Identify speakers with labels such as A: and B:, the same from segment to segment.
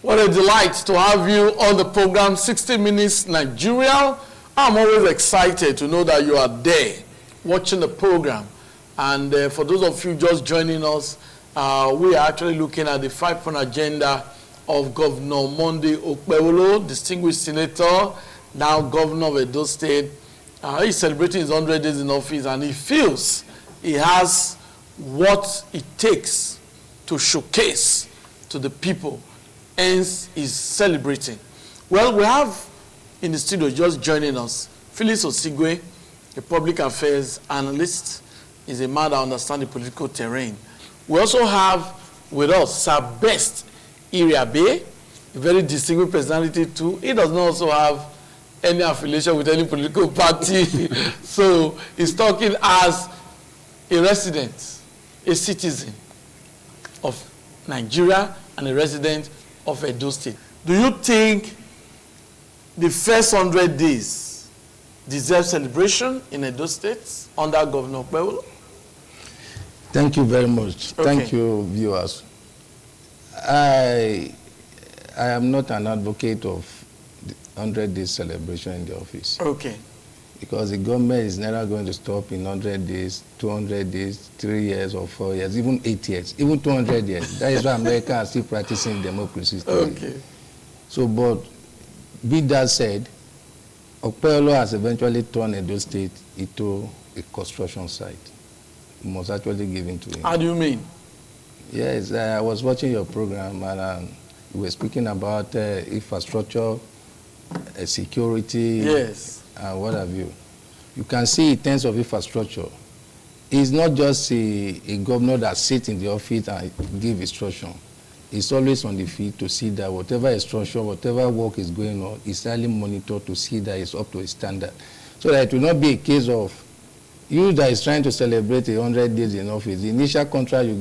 A: What a delight to have you on the program 60 Minutes Nigeria. I'm always excited to know that you are there watching the program. And for those of you just joining us, we are actually looking at the 5-point agenda of Governor Monday Okpebholo, distinguished senator, now governor of Edo State. He's celebrating his 100 days in office, and he feels he has what it takes to showcase to the people. Hence, he's celebrating. Well, we have in the studio just joining us, Phyllis Osigwe, a public affairs analyst, is a man that understands the political terrain. We also have with us Sir Best Iriabe, a very distinguished personality too. He does not also have any affiliation with any political party. So he's talking as a resident, a citizen of Nigeria and a resident of Edo State. Do you think the first 100 days deserve celebration in Edo State under Governor Okpebholo?
B: Thank you very much. Okay. Thank you, viewers. I am not an advocate of the 100 days celebration in the office.
A: Okay.
B: Because the government is never going to stop in 100 days, 200 days, 3 years or 4 years, even 8 years, even 200 years. That is why America is still practicing democracy.
A: Okay.
B: So, but be that said, Okpebholo has eventually turned Edo State into a construction site. You must actually give in to him.
A: How do you mean?
B: Yes, I was watching your program and you were speaking about infrastructure, security.
A: Yes.
B: And what have you. You can see in terms of infrastructure, it's not just a governor that sits in the office and gives instruction. It's always on the field to see that whatever instruction, whatever work is going on, is highly monitored to see that it's up to a standard. So that it will not be a case of you that is trying to celebrate 100 days in office. The initial contract you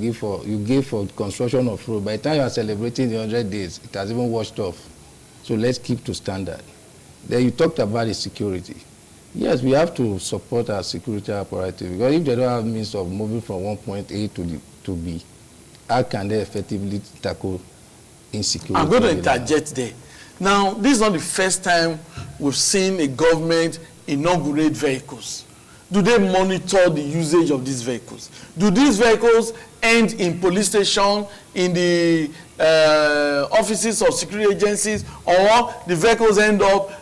B: give for construction of road, by the time you are celebrating the 100 days, it has even washed off. So let's keep to standard. Then you talked about the security. Yes, we have to support our security apparatus, because if they don't have means of moving from one point A to B, how can they effectively tackle insecurity?
A: I'm going to interject there. Now, this is not the first time we've seen a government inaugurate vehicles. Do they monitor the usage of these vehicles? Do these vehicles end in police station, in the offices of security agencies, or the vehicles end up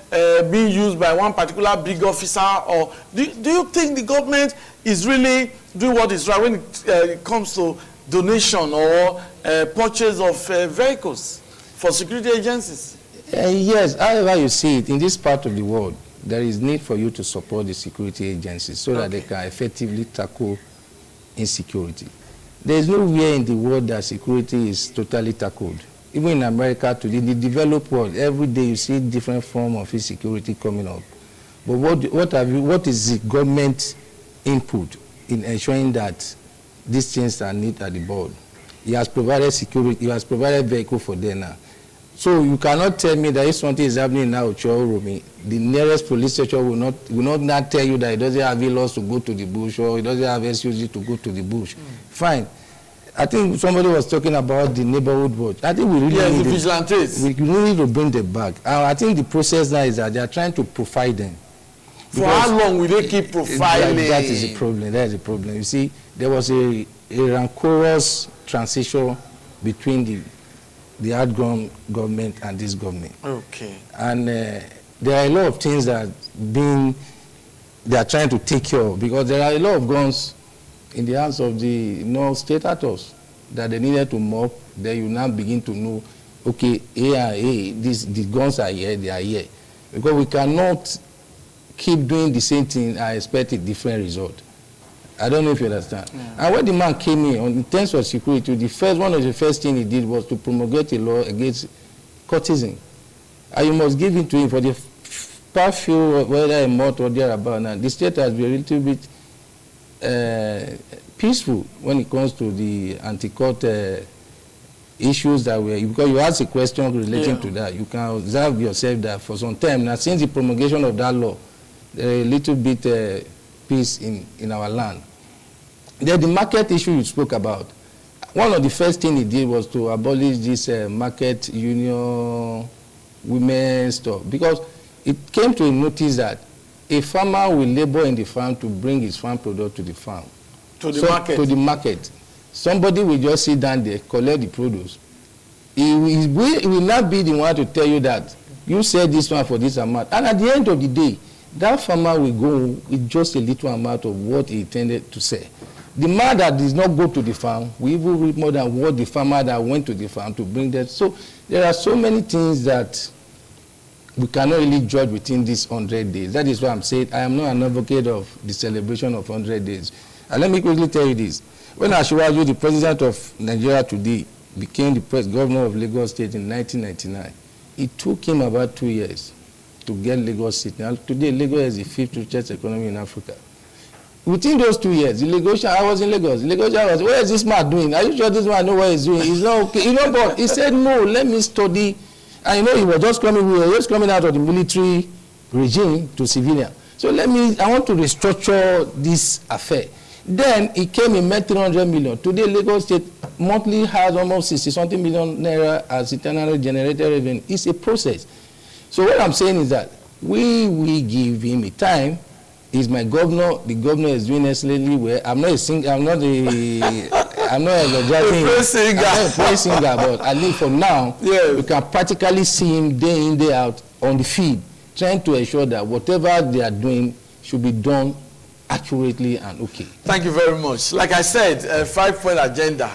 A: being used by one particular big officer? Or do you think the government is really doing what is right when it comes to donation or purchase of vehicles for security agencies?
B: Yes, however you see it, in this part of the world, there is need for you to support the security agencies so that they can effectively tackle insecurity. There is nowhere in the world that security is totally tackled. Even in America today, the developed world, every day you see different form of insecurity coming up. But what is the government input in ensuring that these things are neat at the board? He has provided security, he has provided vehicle for them now. So you cannot tell me that if something is happening now, the nearest police station will not tell you that it doesn't have laws to go to the bush or it doesn't have SUG to go to the bush. Fine. I think somebody was talking about the neighborhood watch. I think we really need
A: the vigilantes.
B: We need to bring them back. I think the process now is that they are trying to profile them.
A: For how long will they keep profiling?
B: That is the problem. That is the problem. You see, there was a rancorous transition between the outgoing government and this government. Okay. And there are a lot of things that they are trying to take care of, because there are a lot of guns in the hands of the state actors that they needed to mop. Then you now begin to know, okay, the guns are here, they are here. Because we cannot keep doing the same thing and expect a different result. I don't know if you understand. Yeah. And when the man came in terms of security, one of the first things he did was to promulgate a law against courtesan. And you must give it to him for the past few, whether a month or thereabout. Now, the state has been a little bit peaceful when it comes to the anti-court issues that were, because you asked a question relating to that. You can observe yourself that for some time now, since the promulgation of that law, there is a little bit peace in our land. Then the market issue you spoke about, one of the first things he did was to abolish this market union women's stuff, because it came to a notice that a farmer will labor in the farm to bring his farm product to the farm.
A: To the market.
B: Somebody will just sit down there, collect the produce. He will not be the one to tell you that you sell this one for this amount. And at the end of the day, that farmer will go with just a little amount of what he intended to sell. The man that does not go to the farm will even reap more than what the farmer that went to the farm to bring that. So there are so many things that we cannot really judge within these 100 days. That is why I'm saying I am not an advocate of the celebration of 100 days. And let me quickly tell you this. When Asiwaju, the president of Nigeria today, became the governor of Lagos State in 1999, it took him about 2 years to get Lagos State. Now, today, Lagos is the 5th richest economy in Africa. Within those 2 years, the Lagosian, I was in Lagos. The Lagosian was, what is this man doing? Are you sure this man knows what he's doing? He's not okay. You know, but he said, no, let me study. And you know, he was just coming out of the military regime to civilian. So I want to restructure this affair. Then he came and met 300 million. Today, Lagos State monthly has almost 60-something million naira as internally generated revenue. It's a process. So what I'm saying is that we give him a time. He's my governor. The governor is doing excellently well. I'm not a singer. I'm not a praise singer, but at least for now, we can practically see him day in, day out on the field, trying to ensure that whatever they are doing should be done accurately and okay.
A: Thank you very much. Like I said, 5-point agenda.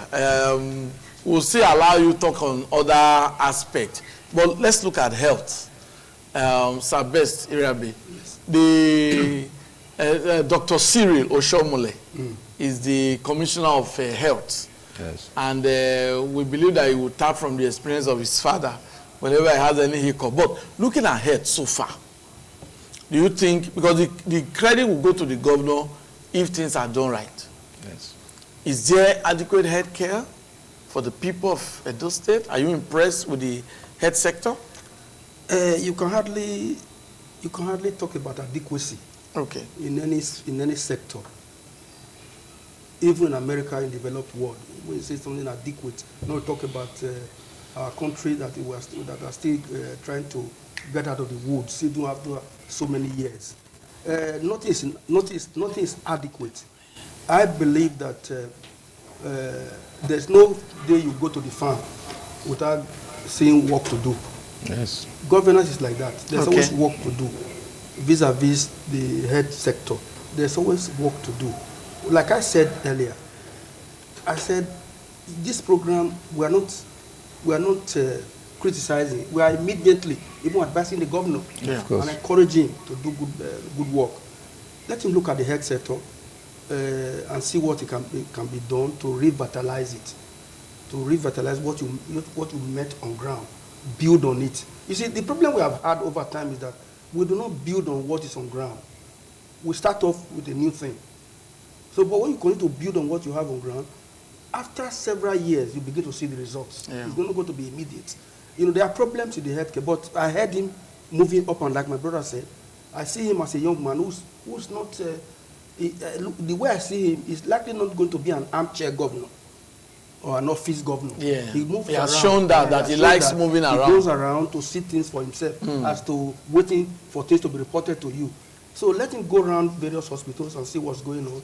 A: We'll still allow you to talk on other aspects, but let's look at health. Sir Best Irabi, the Dr. Cyril Oshomole is the Commissioner of Health.
B: Yes.
A: And we believe that he will tap from the experience of his father whenever he has any hiccup. But looking at health so far, do you think, because the credit will go to the governor if things are done right.
B: Yes.
A: Is there adequate health care for the people of Edo State? Are you impressed with the health sector?
C: You can hardly talk about adequacy.
A: Okay.
C: In any sector. Even in America, in the developed world, when you say something adequate, not talk about our country that are still trying to get out of the woods, still don't have so many years. Nothing is adequate. I believe that there's no day you go to the farm without seeing work to do.
B: Yes.
C: Governance is like that. There's always work to do. Vis-a-vis the health sector, there's always work to do. Like I said earlier, I said this program we are not criticizing. We are immediately even advising the governor and encouraging to do good work. Let him look at the health sector and see what can be done to revitalize it, to revitalize what you met on ground, build on it. You see, the problem we have had over time is that we do not build on what is on ground. We start off with a new thing. So, but when you continue to build on what you have on ground, after several years, you begin to see the results. Yeah. It's not going to be immediate. You know, there are problems in the healthcare, but I heard him moving up, and like my brother said, I see him as a young man who's not, the way I see him, is likely not going to be an armchair governor or an office governor.
A: Yeah.
C: He moves
A: he has
C: around.
A: Shown that he likes moving around.
C: He goes around to see things for himself as to waiting for things to be reported to you. So let him go around various hospitals and see what's going on.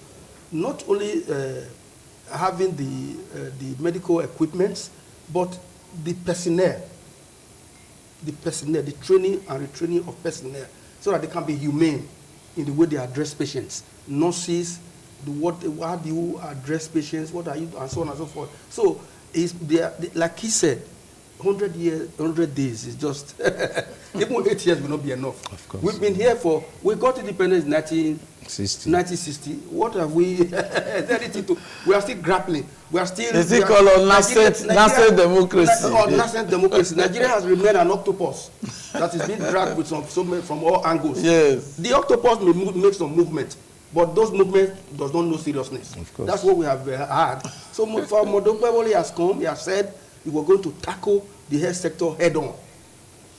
C: Not only having the medical equipment, but the personnel, the training and retraining of personnel, so that they can be humane in the way they address patients. Nurses, how do you address patients, what are you, and so on and so forth. So, like he said, 100 days is just, even 8 years will not be enough.
B: Of course.
C: We've been here we got independence in 1960. What have we, we are still grappling. We are still...
A: Is it called nascent democracy?
C: Nascent democracy. Nigeria has remained an octopus that is being dragged with from all angles.
A: Yes.
C: The octopus may make some movement, but those movements does not know seriousness.
B: Of course.
C: That's what we have had. So for Okpebholo has come, he has said we were going to tackle the health sector head on.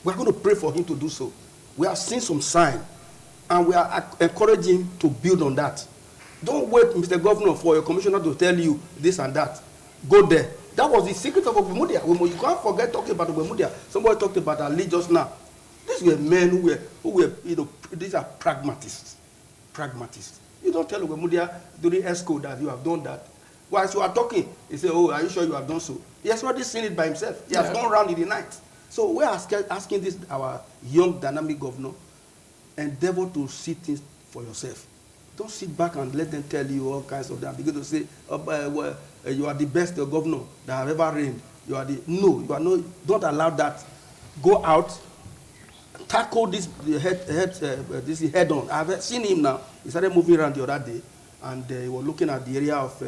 C: We are going to pray for him to do so. We have seen some sign, and we are encouraging him to build on that. Don't wait, Mr. Governor, for your commissioner to tell you this and that. go there. That was the secret of Okpebholo. You can't forget talking about Okpebholo. Somebody talked about Ali just now. These were men who were, these are pragmatists. Pragmatists. You don't tell Okpebholo during ESCO that you have done that. Whilst you are talking, he say, oh, are you sure you have done so? He has already seen it by himself. He has gone around in the night. So we're asking this, our young, dynamic governor, endeavor to see things for yourself. Don't sit back and let them tell you all kinds of that. Begin to say, you are the best governor that have ever reigned. You are the, no, you are not, don't allow that. Go out, tackle this head on. I've seen him now. He started moving around the other day, and he was looking at the area of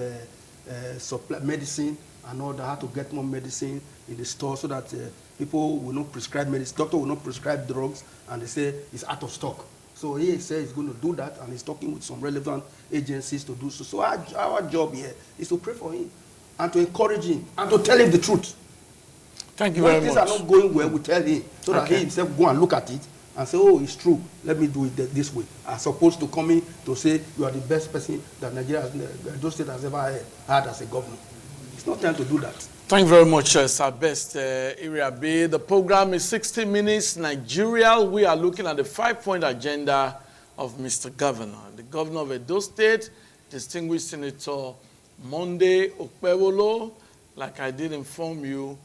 C: supply medicine and all that, how to get more medicine in the store so that people will not prescribe medicine, doctor will not prescribe drugs, and they say it's out of stock. So he says he's going to do that, and he's talking with some relevant agencies to do so. So our job here is to pray for him and to encourage him and to tell him the truth.
A: Thank you very much.
C: When things are not going well, we tell him so that he himself go and look at it and say, oh, it's true, let me do it this way. As opposed to coming to say you are the best person that Nigeria, those state has ever had as a governor. It's not time to do that.
A: Thank you very much, Sir Best Area B. The program is 60 Minutes Nigeria. We are looking at the 5-point agenda of Mr. Governor. The governor of Edo State, distinguished Senator Monday Okpebholo, like I did inform you,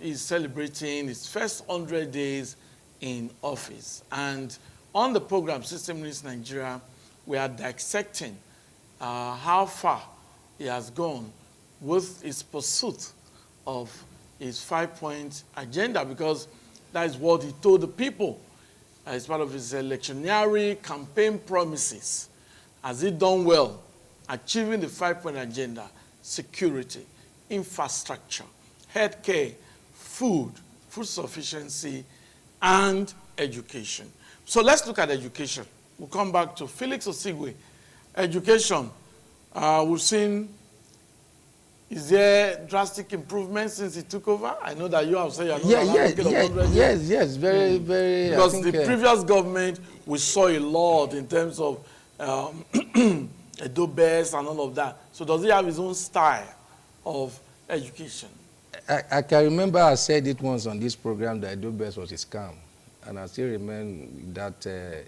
A: is celebrating his first 100 days in office. And on the program, 60 Minutes Nigeria, we are dissecting how far he has gone with his pursuit of his 5-point agenda, because that is what he told the people as part of his electioneering campaign promises. Has he done well achieving the 5-point agenda? Security, infrastructure, healthcare, food sufficiency, and education. So let's look at education. We'll come back to Felix Osigwe. Education, we've seen, is there drastic improvement since he took over? I know that you have said you're not
B: yes, very, very.
A: Because the previous government, we saw a lot in terms of Edo Best and all of that. So does he have his own style of education?
B: I can remember I said it once on this program that Edo Best was a scam. And I still remember that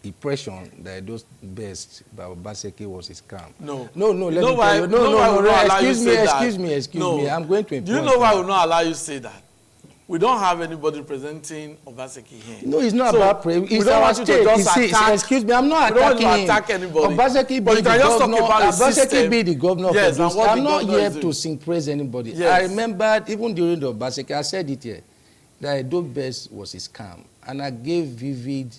B: impression that Edo Best by Obaseki was a scam.
A: No,
B: let me tell you. No, excuse me. I'm going to inform you.
A: Do you know why we will not allow you to say that? We don't have anybody representing Obaseki here.
B: No, it's not about praise.
A: We don't want you to just attack.
B: Excuse me, I'm not attacking him.
A: We don't want to attack anybody.
B: Obaseki
A: but you can just talk about the system.
B: Obaseki be the governor of Edo State. I'm not here to sing praise anybody.
A: Yes.
B: I remember even during the Obaseki, I said it here, that Edo Best was a scam. And I gave vivid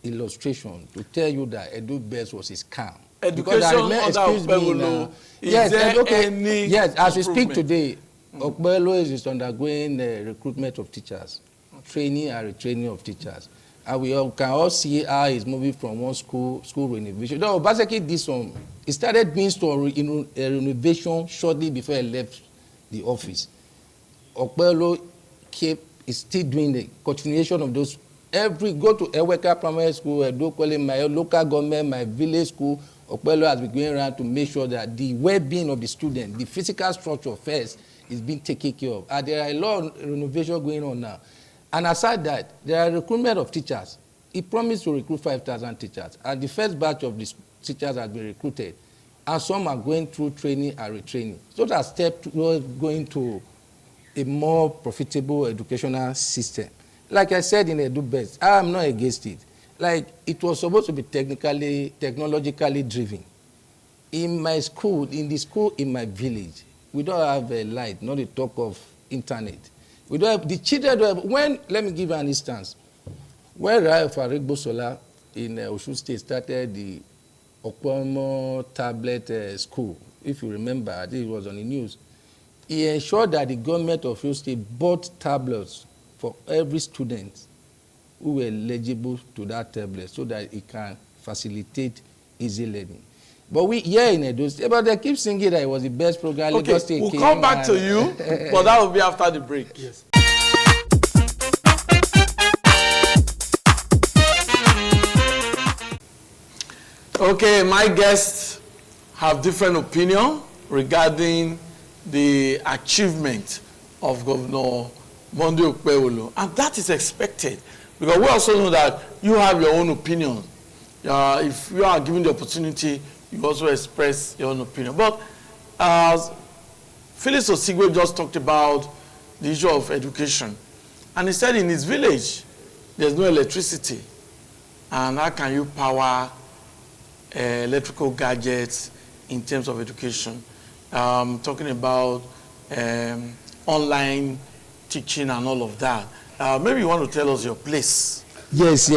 B: illustration to tell you that Edo Best was a scam.
A: Education under Okpebholo,
B: yes, as we speak today, Okpebholo is undergoing recruitment of teachers, training and retraining of teachers. And we can all see how he's moving from one school renovation. No, basically this one, he started doing a renovation shortly before he left the office. Okpebholo is still doing the continuation of those. Go to Eweka Primary School, Edo-Kwele, my local government, my village school, Okpebholo has been going around to make sure that the well-being of the student, the physical structure first, is being taken care of. And there are a lot of renovation going on now. And aside that, there are recruitment of teachers. He promised to recruit 5,000 teachers. And the first batch of these teachers has been recruited. And some are going through training and retraining. So that step towards going to a more profitable educational system. Like I said in Edo Best, I am not against it. Like, it was supposed to be technologically driven. In my school, in my village, we don't have a light, not to talk of internet. We don't have, the children don't have, let me give you an instance. When Raif Arigbosola in Osun State started the Okpebholo tablet school, if you remember, I think it was on the news, he ensured that the government of Osun State bought tablets for every student who were eligible to that tablet so that it can facilitate easy learning. But we here in Edo State, but they keep singing that it was the best program.
A: Okay, we'll come back to you, but that will be after the break.
C: Yes.
A: Okay, my guests have different opinion regarding the achievement of Governor Monday Okpebholo, and that is expected because we also know that you have your own opinion. If you are given the opportunity, you also express your own opinion. But Phyllis Osigwe just talked about the issue of education, and he said in his village there's no electricity, and how can you power electrical gadgets in terms of education? Talking about online teaching and all of that. Maybe you want to tell us your place.
B: Yes.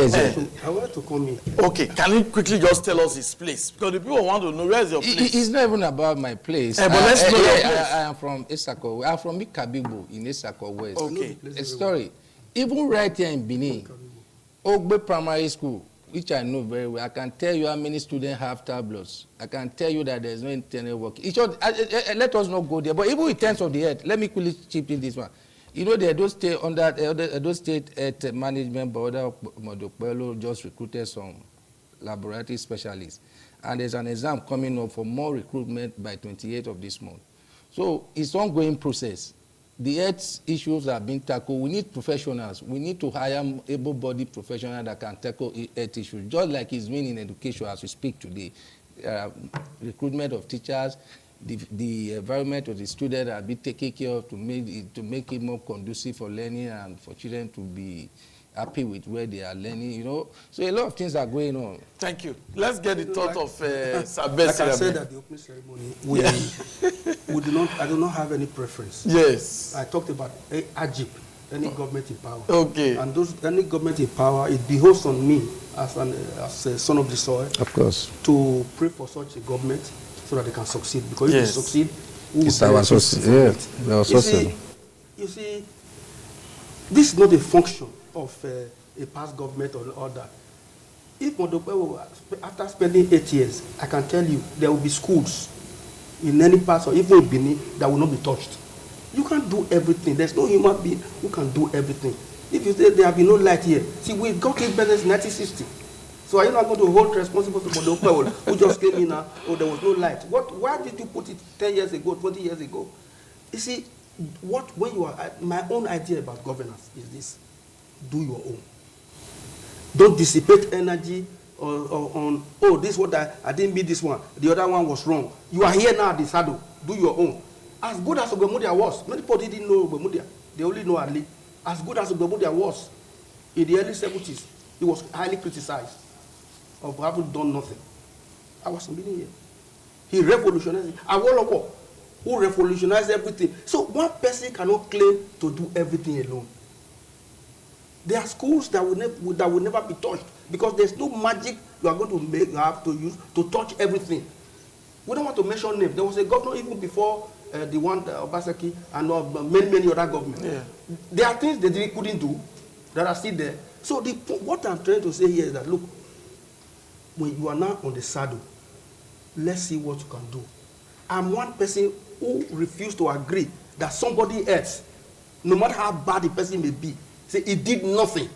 C: I want to come in.
A: Okay, can you quickly just tell us his place? Because the people want to know where is your place.
B: It's not even about my place.
A: But let's know your place.
B: I am from Esako. I'm from Okpebholo in Esako West.
A: Okay.
B: A story. Even right here in Benin, Ogbe Primary School, which I know very well, I can tell you how many students have tablets. I can tell you that there's no internet work. Let us not go there. But even in terms of the earth, let me quickly chip in this one. You know, the Edo State Management Board of Okpebholo just recruited some laboratory specialists. And there's an exam coming up for more recruitment by 28th of this month. So it's an ongoing process. The health issues are being tackled. We need professionals. We need to hire able-bodied professionals that can tackle health issues, just like it's been in education as we speak today. Recruitment of teachers, the environment of the student are being taken care of to make it more conducive for learning and for children to be happy with where they are learning, you know. So a lot of things are going on.
A: Thank you. Let's get the thought of Sabesi.
C: Like I said at the opening ceremony, I do not have any preference.
A: Yes.
C: I talked about AGIP, any government in power.
A: Okay.
C: And any government in power, it behoves on me as a son of the soil,
B: of course,
C: to pray for such a government so that they can succeed. Because if they succeed,
B: it's our society.
C: You see, this is not a function of a past government or other. If Okpebholo, after spending 8 years, I can tell you there will be schools in any part or even in Benin that will not be touched. You can't do everything. There's no human being who can do everything. If you say there have been no light here, see, we got independence in 1960. So are you not going to hold responsible for Okpebholo who just came in now? Oh, there was no light. Why did you put it 10 years ago, 20 years ago? You see, my own idea about governance is this: do your own. Don't dissipate energy on this one I didn't meet this one. The other one was wrong. You are here now at the saddle. Do your own. As good as Ogbemudia was, many people didn't know Ogbemudia. They only know Ali. As good as Ogbemudia was, in the early 70s, he was highly criticized of having done nothing. I was meeting here. He revolutionized it. Awolowo, who revolutionized everything. So one person cannot claim to do everything alone. There are schools that will never be touched because there's no magic you are going to make, you have to use to touch everything. We don't want to mention names. There was a governor even before the one, Obaseki, and many other governments. Yeah. There are things they couldn't do that are still there. So what I'm trying to say here is that, look, when you are now on the saddle, let's see what you can do. I'm one person who refused to agree that somebody else, no matter how bad the person may be, say he did nothing.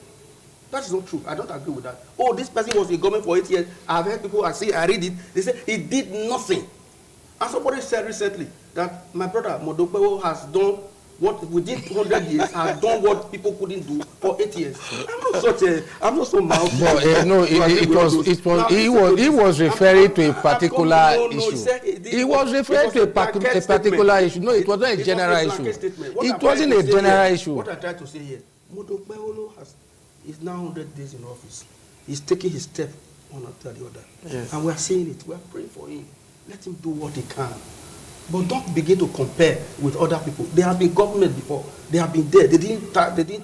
C: That is not true. I don't agree with that. Oh, this person was in government for 8 years. I've heard people, I read it, they say he did nothing. And somebody said recently that my brother Okpebholo has done what within 200 years has done what people couldn't do for 8 years. I'm not so mild.
B: He was referring to a particular issue. He was referring to a particular issue. No, it was not a general issue. It wasn't a general issue.
C: What I tried to say here, Okpebholo is now 100 days in office. He's taking his step one after the other. Yes. And we are saying it. We are praying for him. Let him do what he can. But don't begin to compare with other people. They have been government before. They have been there. They didn't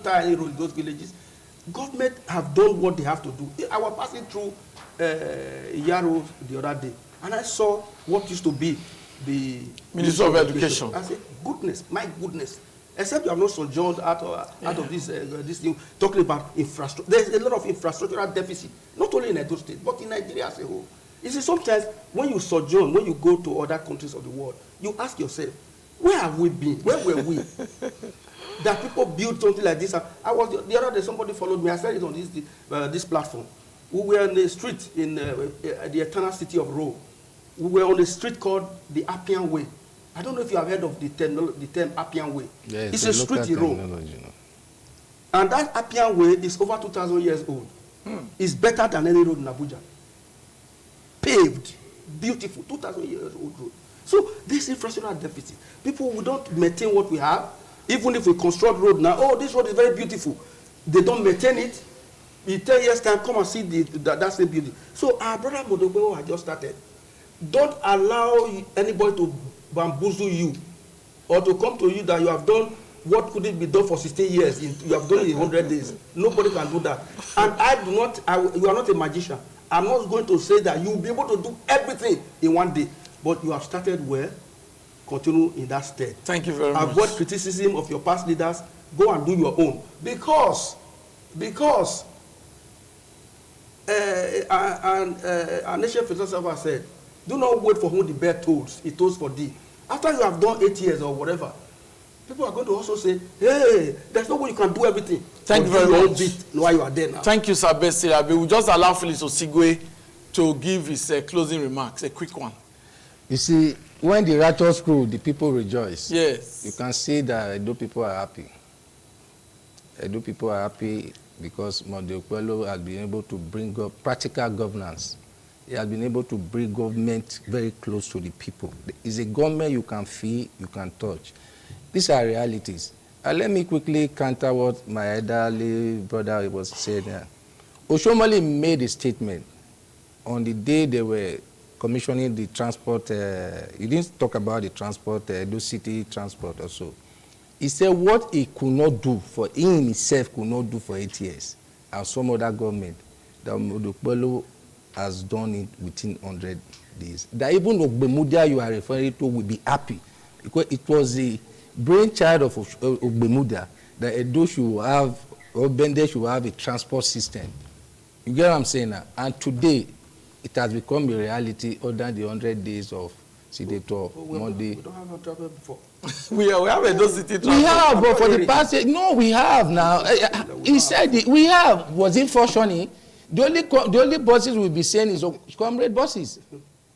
C: tie any role in those villages. Government have done what they have to do. I was passing through Yaro the other day, and I saw what used to be the
A: Minister of Education.
C: I said, goodness, my goodness. Except you have not sojourned out of this thing, talking about infrastructure. There's a lot of infrastructural deficit, not only in Edo State, but in Nigeria as a whole. You see, sometimes when you sojourn, when you go to other countries of the world, you ask yourself, where have we been? Where were we? That people build something like this. The other day, somebody followed me. I said it on this platform. We were on the street in the eternal city of Rome. We were on a street called the Appian Way. I don't know if you have heard of the term Appian Way.
B: Yes,
C: it's a street road.
B: No.
C: And that Appian Way is over 2,000 years old. It's better than any road in Abuja. Paved, beautiful, 2,000 years old road. So this infrastructural deficit, people who don't maintain what we have, even if we construct road now, oh, this road is very beautiful. They don't maintain it. In 10 years' time, come and see that same building. So our brother Okpebholo had just started. Don't allow anybody to bamboozle you or to come to you that you have done what couldn't be done for 16 years. You have done it in 100 days. Nobody can do that. And you are not a magician. I'm not going to say that you will be able to do everything in one day. But you have started well. Continue in that state.
A: Thank you very much.
C: Avoid criticism of your past leaders. Go and do your own. Because our nation philosopher said, do not wait for whom the bear tolls. It tolls for thee. After you have done 8 years or whatever, people are going to also say, hey, there's no way you can do everything.
A: Thank you very much.
C: While you are there now.
A: Thank you, Sir Besirabe. We'll just allow Phyllis Osigwe to give his closing remarks, a quick one.
B: You see, when the righteous rule, the people rejoice.
A: Yes.
B: You can see that Edo people are happy. Edo people are happy because Okpebholo has been able to bring up practical governance. He has been able to bring government very close to the people. It's a government you can feel, you can touch. These are realities. Let me quickly counter what my elderly brother was saying. Oshomole made a statement on the day they were commissioning the transport. He didn't talk about the transport, Edo City transport also. He said what he could not do for himself, could not do for 8 years, and some other government, that Okpebholo has done it within 100 days. That even Okbemudia you are referring to will be happy, because it was the brainchild of Okbemudia that Edo should have, or Bende should have a transport system. You get what I'm saying now? And today, it has become a reality other the 100 days of Sideto, Monday.
C: We don't have no transport before.
A: we have Edo City transport.
B: We have, but for the past, no, we have now. He said it, we have. Was it functioning? The only buses we'll be saying is comrade buses.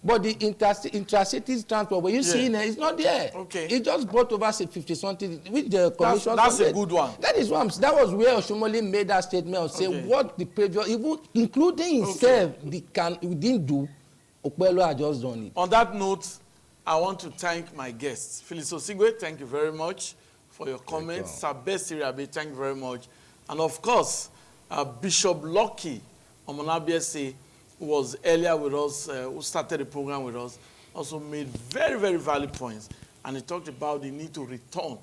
B: But the intracity transport, when you see it, it's not there.
A: Okay.
B: It just brought over 50-something, which the commission.
A: That's a good one.
B: That is one. That was where Oshomole made that statement of say what the previous, even including himself, we didn't do. Okpebholo had just done it.
A: On that note, I want to thank my guests. Phyllis Osigwe, thank you very much for your comments. Sir Besirabe, thank you very much. And of course, Bishop Lucky Omonabiese, who was earlier with us, who started the program with us, also made very, very valid points. And he talked about the need to return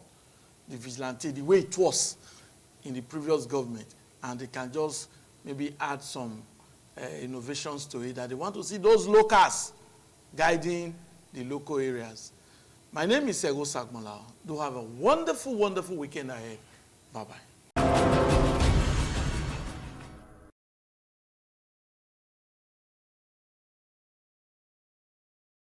A: the vigilante the way it was in the previous government. And they can just maybe add some innovations to it, that they want to see those locals guiding the local areas. My name is Sego Sagmala. Do have a wonderful, wonderful weekend ahead. Bye-bye.